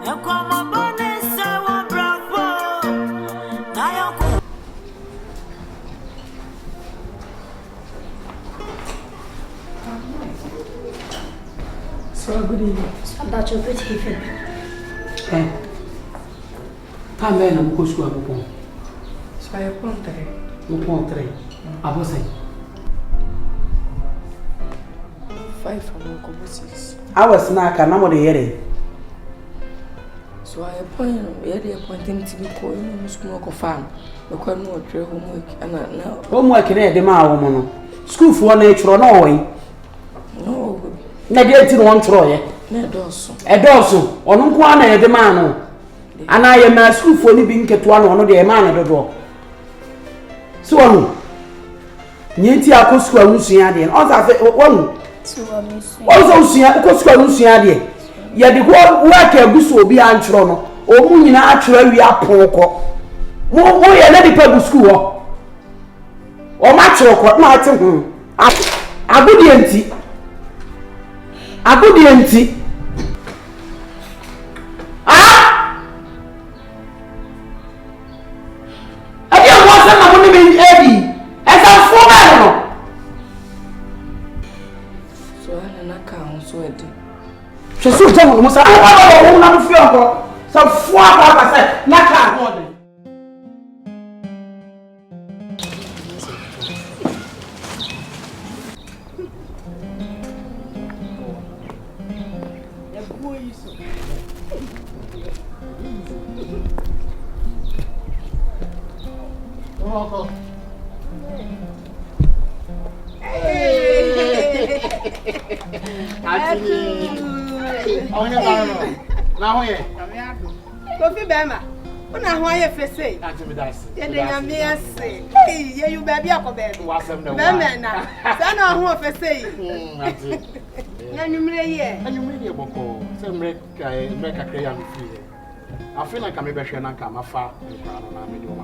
So good evening. About your pretty evening. Eh. Time when I'm going to school. So I want to. You want 3. I was saying 5 from 6. I was snack and I'm on the head. So I appointed to be calling school farm. The corner of your homework and now. Homework in the man. School for nature or no way. No, Negating one troy. No, Dawson. A dozen or no one at the man. And I am a school for living at one or the man at the door. So, Ninty I could square Luciadi and also one. Also, see, I could square Luciadi. Yet the whole work a goose will be antrono, or moon actually we are poco. More a lady pebble school. Or match or what Martin. I good empty. I good empty. Ah! I didn't want some of them Eddie. As I'm for So I don't account so I did. She's so young, Musa. I don't know feel some fuck up. I said, not that. Coffee Bama. When I want you to say, hey, you baby, I baby. Bama, then I want to say, and you made a boko, some make a crayon free. I feel like I'm a better than I'm a far and crown on my medium.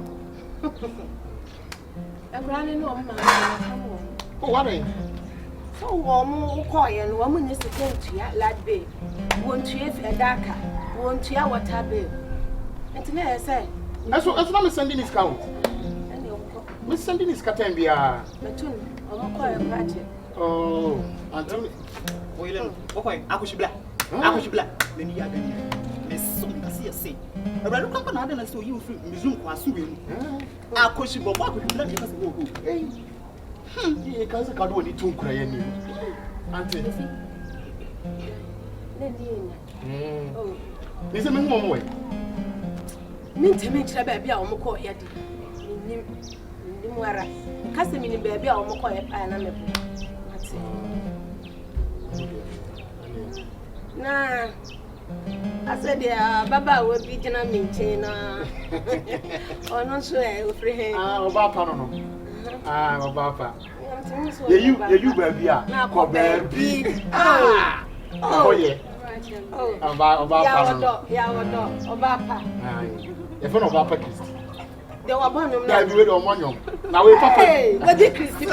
A granny, no, what is so warm, coy, and woman is a country at lad bay. Won't you if a darker? Won't you what I bill? And to me, I say, that's not sending his count. Miss sending his catambia. Oh, Anthony William, okay, I wish black. I wish black. Then you are Miss Summa, see. A rather company, I don't know you from Mizum Quasuin. I wish you were walking to let us go. He can't go any 2 crying. Anthony. Oh, is a minimum way. Mean to make sure baby, I'll call Yadi. Nimwara. Casimini baby, I'll call it. Nah, I said, yeah, Baba will be dinner maintainer. Or not sure, free. Ah, Baba. Ah, Baba. You baby, now, baby. Oh, yeah. Oh, about Obapa. If one of Obapa Christ. They were born on the now we papa. What did Christy?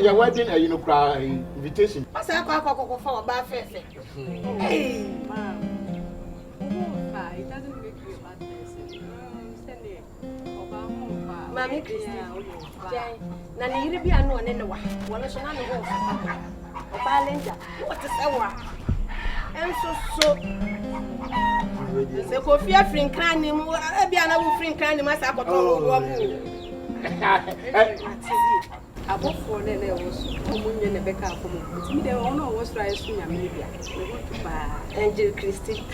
Your wedding, you know, cry invitation. I said, I call for a bad face. Hey, it doesn't make you a bad person. Mammy Christy. Nanny, you'll be unknown anyway. One is another wolf. A Balinda. What is our? And so. The coffee of free cranny, I'll be another free cranny, my sack. I bought 4 levels. In the back up. The owner was right to Amelia. We want to buy Angel Christie.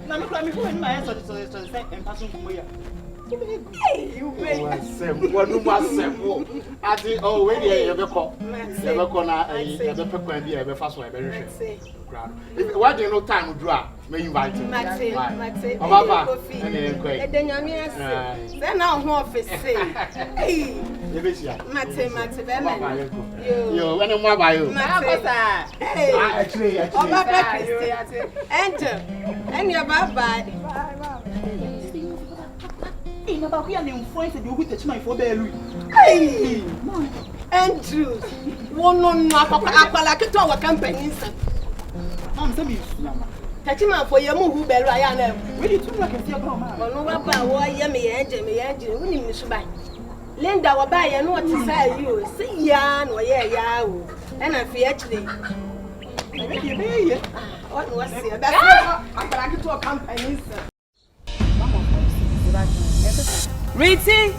Mamma, I'm going my answer to say and passing from here. You what do I I think, oh, when you ever call, never corner, a pepper and be a fast way. Why do you know time would drop? May you invite him? Maxie, coffee, and then your mirror. Then I'll more for say, hey, Maxie, you went more by you. Actually, enter, and you're bye. About here, I'm friends and you with the chimney for Belly. Hey, Andrew, one no akwala keto wa company nsa. Mom say me mama. Tachima for your who beru aya na. We dey too like a fear come man. Ono wa ba wo ye me ye woni mi so ban. Linda wa ba ye no what say you. See ya no ye ya o. E na fi actually. Me What was see? That's akwala keto company nsa. Riti!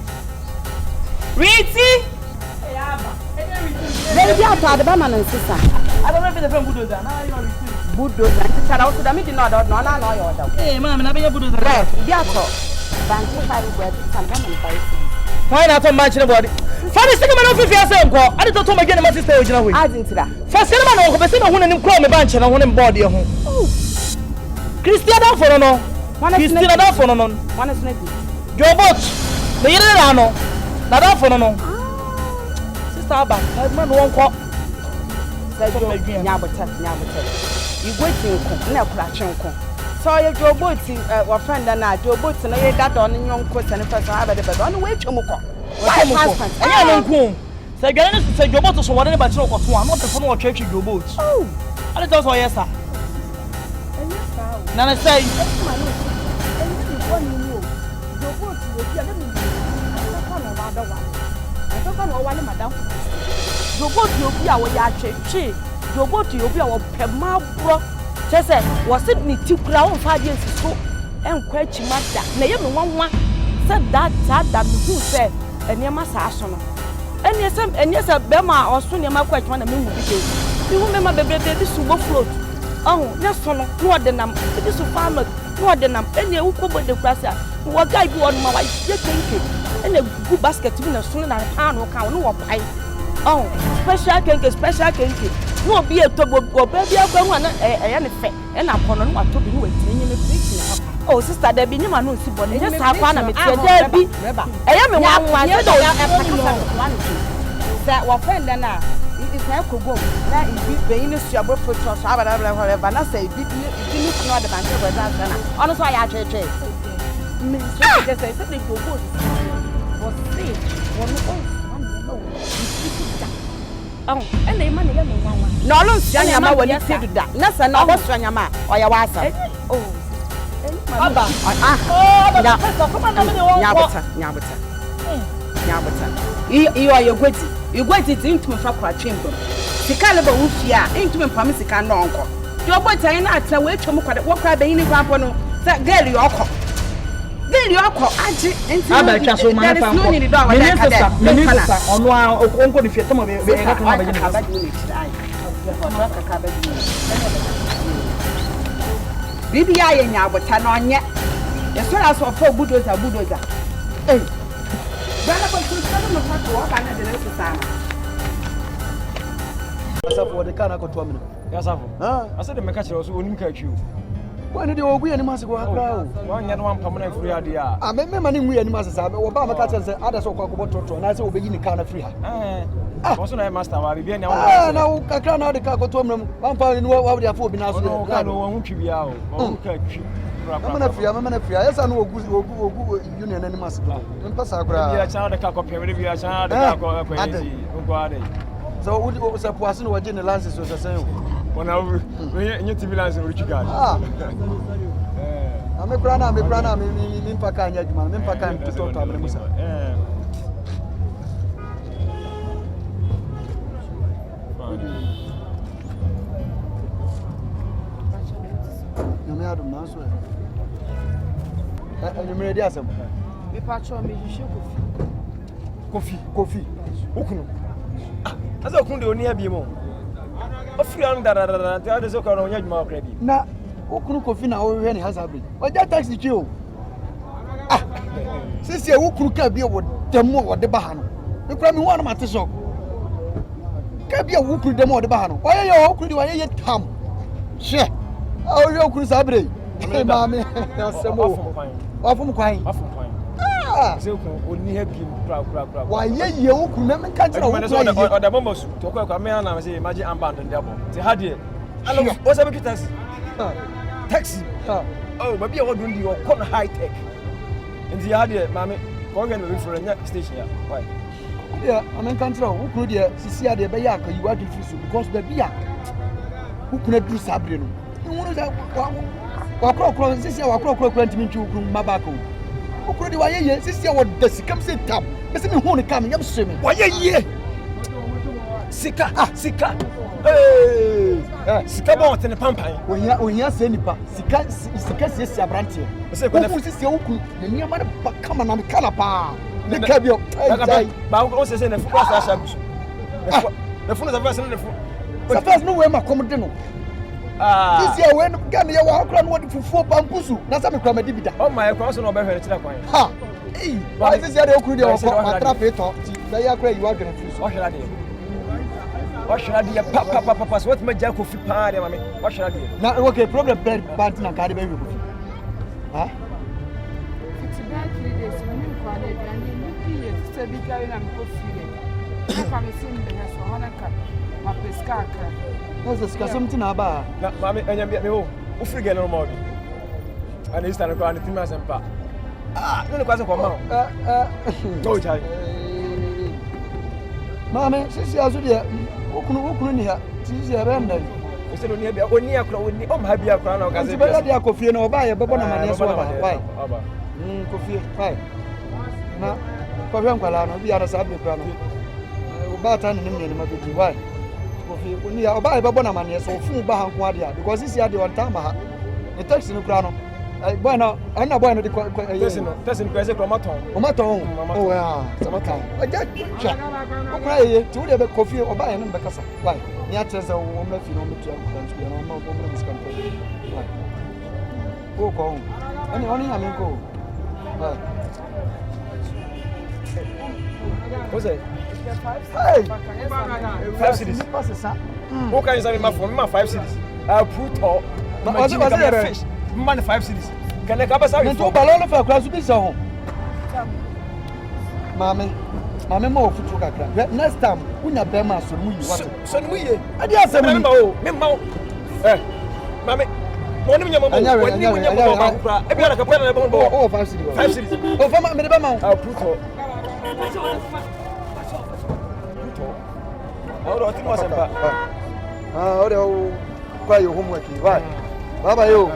Baby, I thought about my sister. I don't know if it's a bulldozer. Now you know Bulldozer. I also don't know that. No, no. hey, mom, I be a bulldozer. Right. Yeah, so. Bantu five words. Sometimes I'm why not on match nobody? For the second man of 50 years ago, I didn't talk again my sister original way. I didn't that. For cinema, no, but cinema, when I'm crawling bench and I want him body at home. Christiana for no. Christiana for no. One is not. Your boat. The year no. Not for no. Sister Abba, man won't call. Nyabota. You go to na kurachenko. So you go boat or friend and I do boat na ye that on your coat and first have the on way to Moko. I am cool. Say again, say your boat so whatever but you got not the phone or church your boat. Oh. I don't know yes sir. Nana say you go to Obi our yache, you go to Obi our Pema bro. Say, was it me 2 crown 5 years so and quite master. Nay, one said that who said, and your master. And yes, a Bema or soon your quite one a minute. You remember the super float. Oh, yes, no, the number. It is a farmer, no, the number. And you cover the crasser. What guy you on my wife? You think it. And a good basket in a soon and a pound or count or pie. Oh, special cake. No be a top of baby. I'm going to and upon what to be waiting in the preaching. Oh, sister, there be no man who see bonnet. Just have one of it. There be. I am one. That was friend and I. It's not go. That is being a shabby for trust. I would have whatever. I say, didn't know the bank of that. Honestly, I say, just say, they go good. Was safe. Oh, and they money one. No, no, Janyama, when you say that. Nothing, no, what's Janyama or your wife. Oh, you are your witty. You wait it into my fracture chamber. The caliber Ufia, into my promise, you can't uncle. Your boy, I not a way to walk out the uniform. That girl, you are. Then you are called Auntie, and I just so my family. Minister, on one uncle, if you're some of it, Bibi I and ya, but turn on yet. As soon as for 4 bulldozer. Hey, Brother, but you said to walk under the next time. For the car, I got 2 minutes. Yes, I said the mechanic also wouldn't catch you. When did you be any mass go? One young one permanent free idea. I remember money we any masses. Obama catches others or Cocoboto, and I say, obey in kind of free. Also, I must have been now. I can't know the car to them. 1 pound in what they are for being out. Won't you be out? I'm gonna free. Yes, I know good union any mass. Passagra, child, the cock of every child, so would you suppose what the lances was the same? When I need to be lands in which you got. I'm a grana, Mimpaka, Mimpaka, to talk to Musa. You made us a patch on me, coffee. As I couldn't only have you more. A few under the other so called on your mouth ready. Now, who could now when has happened? But that taxi you. Since you could be with the more the Bahano. You cry me one of my shop. Can be a whoop with the more the Bahano. Why are you could you yet come? Share. Oh, you could sabre. Hey, mammy, some more. Often crying. So only have you crowd. Why, you could never catch the bombers to cook a man and say, imagine abandoned double. Say, how dear. Hello, what's up with taxi? Taxi. Oh, maybe I want to do your high tech. And the idea, mammy, go again for a next station. Why? Yeah, I mean, control. Who could you see the Bayaka? You are different because the Bia who could do Sabrina. You want to walk across this year, walk across 20 minutes to Mabako. Who could you? Yes, this year what does come sit down? Listen, who want to come? You're swimming. Why, yeah, Sika, Sika. Hey, Sika bought in the pampa. When you are saying, Sika, yes, a branch. I said, when I was this young, the near man come on the Calapa. The cabio, Baugo says in the first the phone is a person in the phone. But there's no way, my commodino. This year, when Gambia walk around what for 4 bambusu, that's a comedy. Oh, my cross and over here to that point. Ha! Hey, why is this year? Could you trap it? They are great. You are going to refuse. What should I do? What should I do? Papa, what my jack of party, mammy? What should I do? Now, okay, problem bed, Bantin and Cardi baby. Huh? It's about 3 days. When you call it, and you say, be carrying and go free. If I'm seeing the house for Hanaka, my pescar. There's something about Mammy, and you know, who forget no more. And this time, I'm going to think myself. Ah, no, it wasn't for mom. Go, child. Mammy, since you are so dear, who couldn't hear? Since you are random. We said, only a crown, happy a crown, or because you better coffee and buy a babona money as well. Why? Coffee, fine. Now, Coffee, we are a subject crown. About an in my baby. Why? When you are buy babona money, so full bahan quadia, because this year the one time the text in the crown. Boy, now, I'm not going to the question from Maton. Oh, yeah, Samaka. I get check. Okay, to the coffee or buy an Bacassa. Why? Yatas are woman, if you don't country, and I'm not going to this country. Go home. Only I mean, go. What's it? Hey, 5 cities. Who can you say my phone? My 5 cities. I'll put all my fish. Man 5 cities. Can I cover something? To balloon for a class to be so. Mammy, more for Tuka. Next time, we not bear my son. We, I dare say, Mamma, Mammy. When you are 5 cities. 5 cities. Oh, for my minimum, I'll put all. Oh, quite your homework. Why? Bye, you.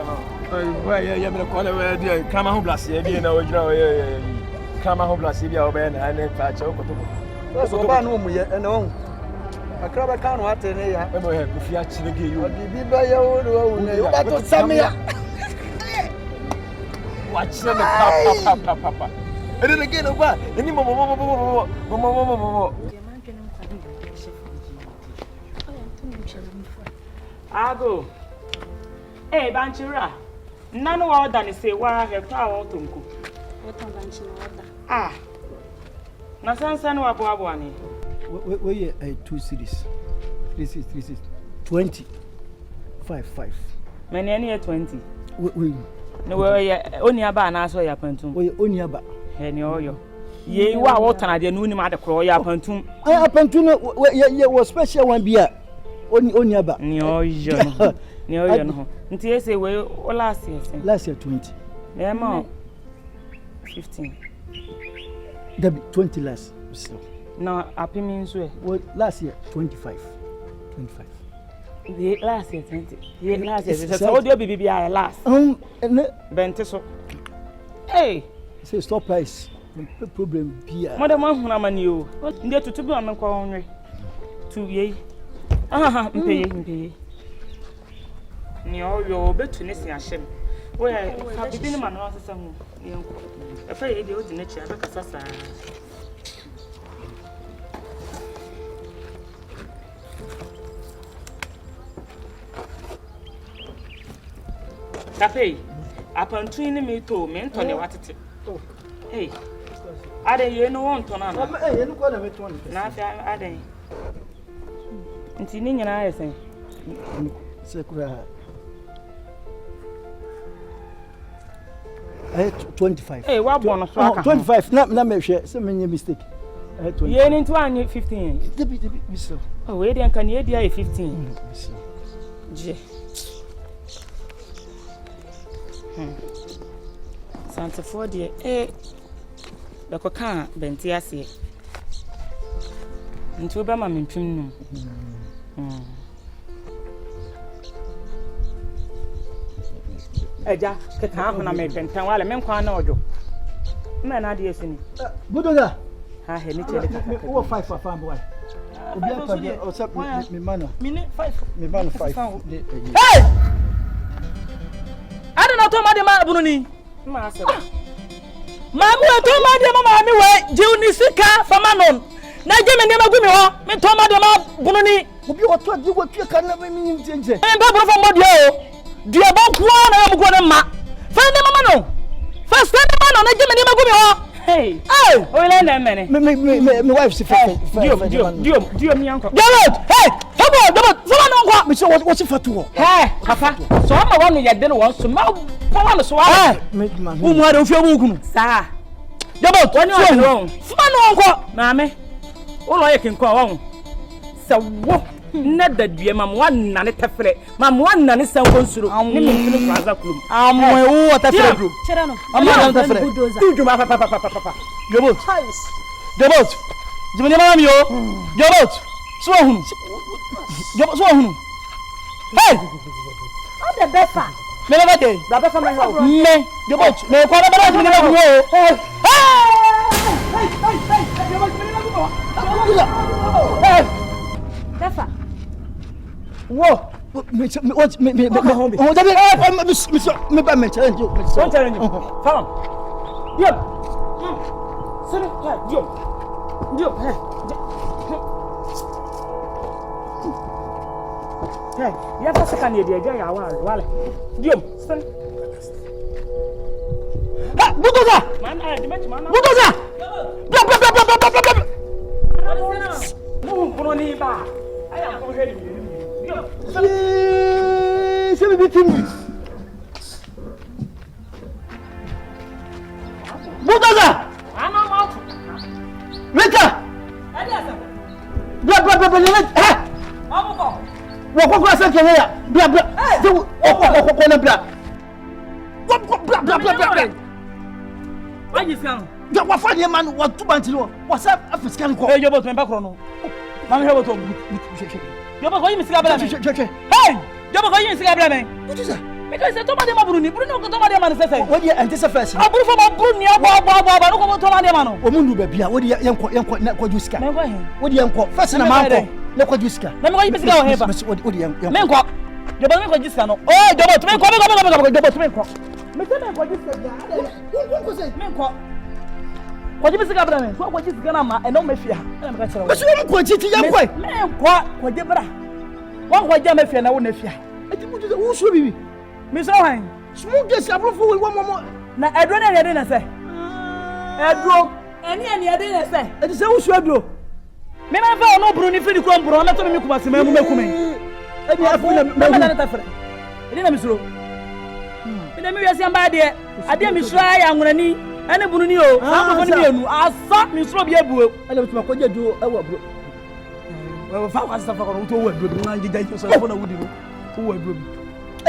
Well, yeah, I'm going to come home last year. You know, come home last year, and then catch up. That's all I know. And on a crab account, what in here? I'm going to be actually give you. Be by your own. I got some here. Watch them, Papa. And then again, what? Any more. Ago. Hey, Banchira. None of our done say, why have power to go? What on Banchira? Ah. Nasan Wabuani. We are 2 cities. 3 cities. 20. 5. Many any 20. We no way only about an answer your pantum. We only about any oil. Ye, you are what I didn't know matter crow your pantum. I happen to know you was special one beer. Only about no, you know. Until say, well, last year 20. Yeah, more 15. There be 20 last. No, happy means well, last year 25. The last year 20. The last year. So what do you be last? Benteso. Hey, say stop price. Problem beer. Madam, I'm you. There to be on my corner. 2 years. Pay. Your bet to Nessie Hashem. Where have you been a man or some? A fairy idiot in nature, like a sassa. Cafe, upon twinning me to mentor the water. Hey, are they you know one ton? Hey, you call them 20. Nothing, are they? It's in your eyes, eh? Secret. I had 25. Hey, what one of 25? Not make sure. Some mistake. I had 20. You ain't into 15. Oh, wait, and can you do 15? J. Santa 4 dear. Eh, the cocan, Bentiasi. Nti oba ma mempim no. Eja keka ho na me pentan wale me nkwa na ojo. Na na de esini. Budoga. Ha he ni chele kaka. Wo 5 for farm boy. Obi akade o se me mana. Mini 5. Me mana 5. Hey! Ade na to ma de ma bunu ni. Ma ase. Mamu to ma de ma mi we jiu ni sika fama non. Na je me nema gumi ho. Me to ma de ma bunu ni. Obi o to di wo tue kan na me njenje. E ba bro fo mo de o. Dia ba kwa na am go na ma. Fa ne mama no. First time man na je me nema gumi ho. Hey. Oh, o ile na mene. Me wife si fa. Dio mi anko. Gerald, hey, Double, someone no kwa. Me say what si fatu ho. Hey, papa. So ma wonu ye de no won so ma pa no so wa. Umu ade ofi abu kunu. Sa. Double, wonu ade won. Fuma no nko. Maame. Wo lo ye kinko won. Sa wo. Na dadue mam wan na ne tefre. Mam wan na ne sanko nsuro. Ni mi fini fraza kulum. Amwe wo tefre bro. Chere no. Amwe tefre. Tuduma papa. Double. Double. Jimani mama yo. Double. So hunu. Double so hunu. Hey. How the befa? Me never dey. Da befa me ho. Me. Double. Me kwa na bala jimani mama yo. Hey. Hey. Befa. Whoa! Me ba me challenge you. Don't challenge you. Come on. Diom. Sir, Diom. Hey, you have a second idea. Ya wale. Diom, sir. Ha, budoza. Man, dimension man. Budoza. Bla. No, no ni ba. I am go ready. C'est le meeting. Budoza. Ana out. Rita. Adiasa. Bla. Eh. Amuko. Wo ko kwa sanke ya. Bla. Wo na bla. Bla. Ayi skan. Ja wa fa de man wa tubanti no. Wa sa afiskan ko. Hey, yo bot me bakro no. Mami he boto. Yo bot ko yi misika bla me. Hey! Yo bot ko yi misika bla me. Budoza. Because to ma de ma Bruni ko to ma de ma se se. Wo de ante se first. Aburu fo ma Bruni abo no ko to ma de ma no. O mundu ba bia wo de yenko na kwa juska. Me ko he. Wo de yenko first na manko na kwa juska. Na me ko yi misika o he ba. Wo de yenko. Me ko. Yo bot me ko jiska no. Oh, yo bot me ko. Yo bot me ko. Me se me ko jiska bia. Ko se Me ko. Ko ji misika bra me. Ko ji misika na ma e no me fia. Na me ka kira wo. Ko se mo titi yenko. Me ko je bra. Won ko je me fia na wo na fia. Ati Budoza wo so bibi. Me so han. Small guys abrofo we mo. Na edro na yede na se. Edro. Eni yede na se. Ati se wo so adro. Me ma fa ono Bruni fi di kro mbro na to me kuma se me kume. Adi afu na me na ta fere. Edi na misro. Edi me wiase amba de. Ade misro ya nwunani. Ene Bruni o. Amfo ni bienu. Asa misro bi ebuo. Ele bituma ko jedu e wa bro. We fa kwa sa fa ko to wa bro na jeje so fo na wudi no. Ko wa bro.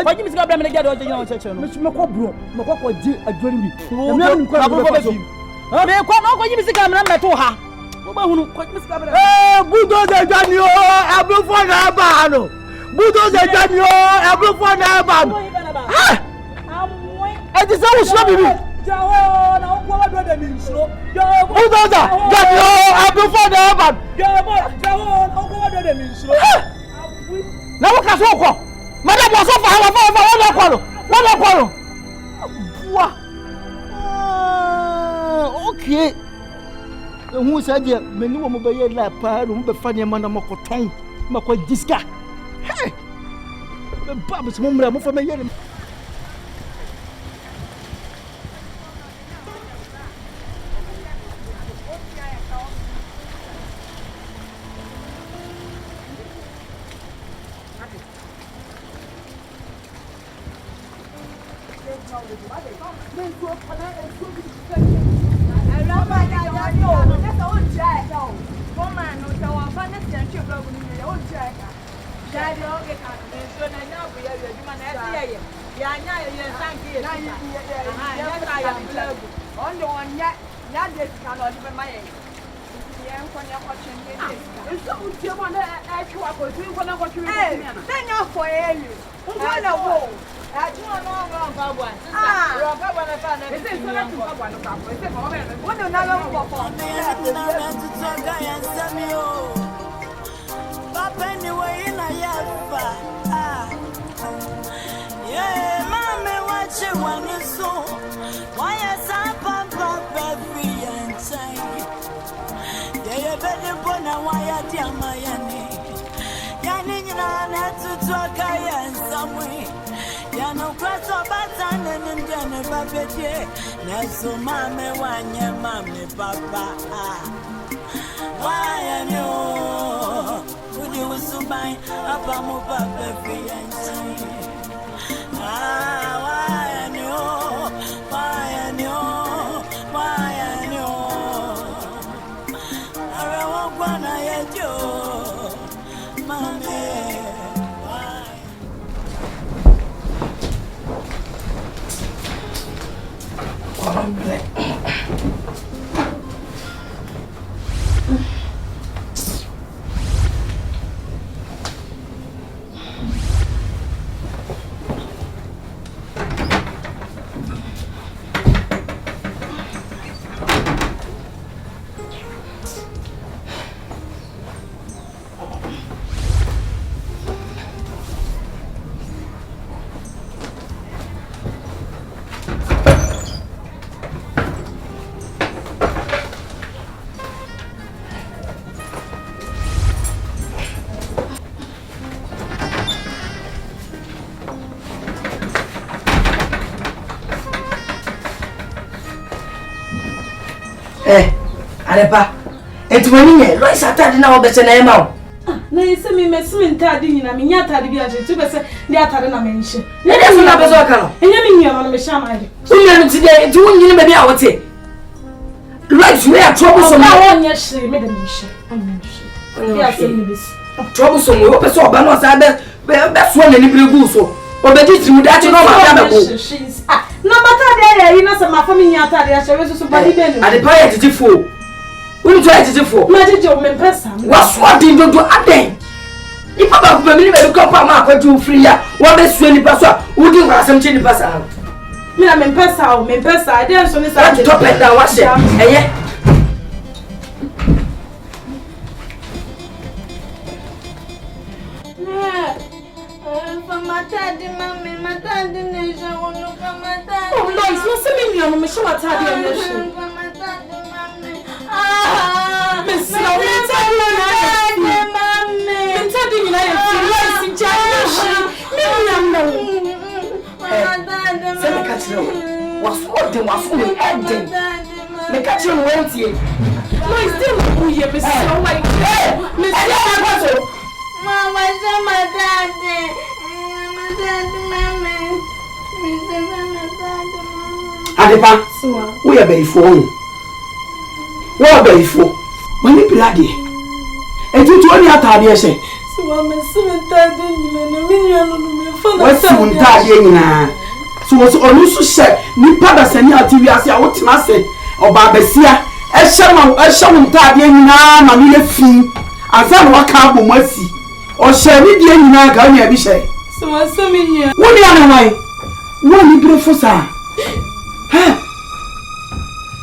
Kwa ji misika bra me jade o jeje na cheche no. Me ko bro. Me ko je adwori mi. Me ko ba fi. Me ko no ko ji misika me na me to ha. Wo ba hunu ko ji misika bra. Budoza jani o abrofo na ba no. Budoza jani o abrofo na ba. Ah! Ati se wo so bibi. Jawo na ko wa do de mi nsuro. Budoza jani o abrofo na ba. Jawo na ko wa do de mi nsuro. Na wo ka so ko. Madam was off our one. Okay. Who said you? Many women by la pa, who be funny man of Mokoton, Mako Disca. Hey, the Babs Mumra for me. Yeah, mommy, watch it when you so. Why is I papa baby and say? Yeah, you better put a wire down my yanny. Yanning on to talk and some way. Yano cross or button and then a baby. Nesso, mommy, one year, mommy, papa. Why are you? Would you so buy a bamboo baby and say? Why and you, I won't want to you, mommy. Arepa, it's when you know Saturday now, better name out. Na yese me mesime ntade nyina me nyatade bi aje tu be se ndi atade na menhye ne dey so na bezo aka no enye me nua no me sha maade unya no tide ti wonyi be bia wote right we are trouble so na wonye hye me de me hye ya se ni bis trouble so we ope so oba no sa be so na ni bregu so obeji trimu da chi no ma bia be ko na batade ya yi na se mafo me nyatade ya hye we so body be no ade pa ya titifo we try titifo ma jeje o me pesa waswa din dodo aden ipa ba ku be mi be ko pa ma kwatu free ya wo be suo ni pa so udi ngrasam chi ni pa sa me na me pesa ade so ni sa to top and down wa she eye matadi neja wono kamatadi. Oh no, it's not saying me me show matadi on your shoe. Kamatadi mami. Miss no matadi mami. Matadi ni na ye si jaji. Me no. Matadi. Say me catch you. Was me ending. Me catch you went here. No, it's still who you miss no like. Miss no. Mama, say matadi. Adepa, we are very phone. We are very phone. When you bloody, and you told me at Tadiashe. So I'm a 7,000 What's soon Tadiana? So was also said, Nipada send out TV as I would say, or Babesia, a shaman Tadiana, Mamma Fee, as I walk out of mercy, or shall we be in our Ganya Bishay? So what's the meaning? What the other way? What you do for sir? Huh?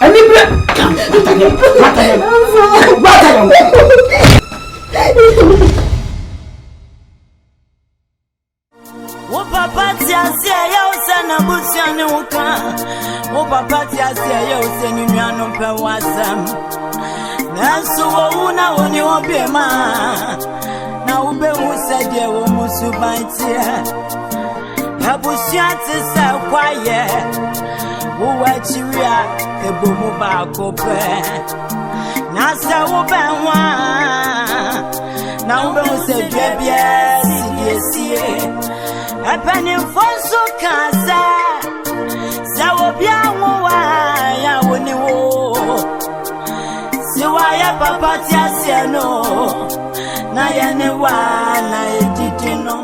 And you come, now be who said you almost to bite here. Abusiate say quiet. Who watch you the boom back up. Now say who ben one. Now be who said yes. A penny for so casa. Say wo bia wo ya woni wo. Say why papa tia say no. Na ya ne wa na edidi no